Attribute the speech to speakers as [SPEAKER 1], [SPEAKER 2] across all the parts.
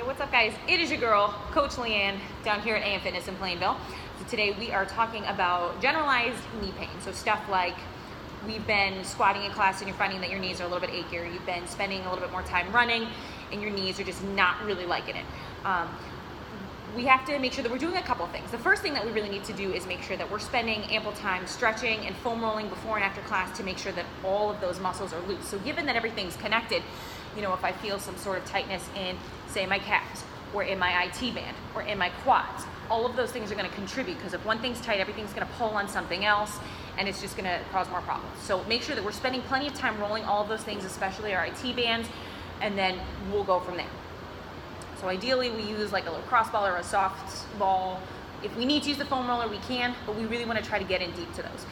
[SPEAKER 1] What's up, guys? It is your girl, Coach Leanne, down here at AM Fitness in Plainville. So today we are talking about generalized knee pain. So stuff like we've been squatting in class and you're finding that your knees are a little bit achier. You've been spending a little bit more time running and your knees are just not really liking it. We have to make sure that we're doing a couple things. The first thing that we really need to do is make sure that we're spending ample time stretching and foam rolling before and after class to make sure that all of those muscles are loose. So given that everything's connected, you know, if I feel some sort of tightness in, say, my calves or in my IT band or in my quads, all of those things are going to contribute, because if one thing's tight, everything's going to pull on something else and it's just going to cause more problems. So make sure that we're spending plenty of time rolling all of those things, especially our IT bands, and then we'll go from there. So ideally we use like a lacrosse ball or a soft ball. If we need to use the foam roller, we can, but we really want to try to get in deep to those.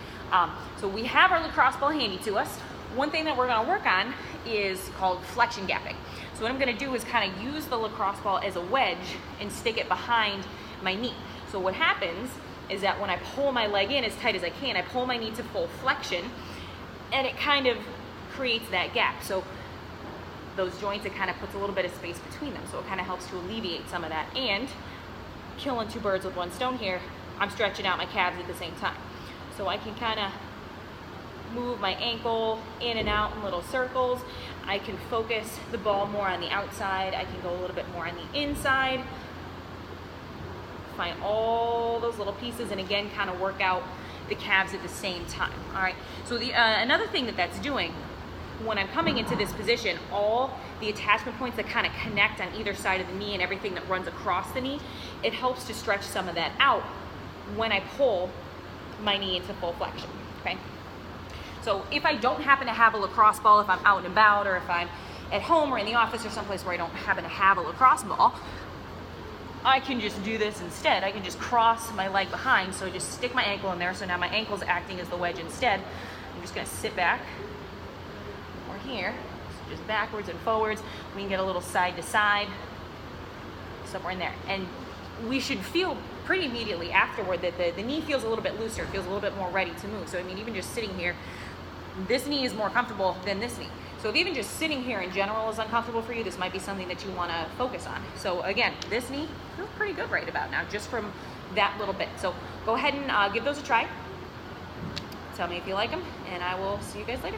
[SPEAKER 1] So we have our lacrosse ball handy to us. One thing that we're going to work on is called flexion gapping. So what I'm going to do is kind of use the lacrosse ball as a wedge and stick it behind my knee. So what happens is that when I pull my leg in as tight as I can, I pull my knee to full flexion, and it kind of creates that gap. So those joints, it kind of puts a little bit of space between them. So it kind of helps to alleviate some of that. And killing two birds with one stone here, I'm stretching out my calves at the same time. So I can kind of move my ankle in and out in little circles. I can focus the ball more on the outside. I can go a little bit more on the inside. Find all those little pieces, and again, kind of work out the calves at the same time. All right, so another thing that's doing, when I'm coming into this position, all the attachment points that kind of connect on either side of the knee and everything that runs across the knee, it helps to stretch some of that out when I pull my knee into full flexion, okay? So if I don't happen to have a lacrosse ball, if I'm out and about, or if I'm at home or in the office or someplace where I don't happen to have a lacrosse ball, I can just do this instead. I can just cross my leg behind, so I just stick my ankle in there, so now my ankle's acting as the wedge instead. I'm just gonna sit back, or here, so just backwards and forwards. We can get a little side to side, somewhere in there. And we should feel pretty immediately afterward that the knee feels a little bit looser, feels a little bit more ready to move. So I mean, even just sitting here, this knee is more comfortable than this knee. So if even just sitting here in general is uncomfortable for you, this might be something that you want to focus on. So again, this knee feels pretty good right about now, just from that little bit. So go ahead and give those a try. Tell me if you like them, and I will see you guys later.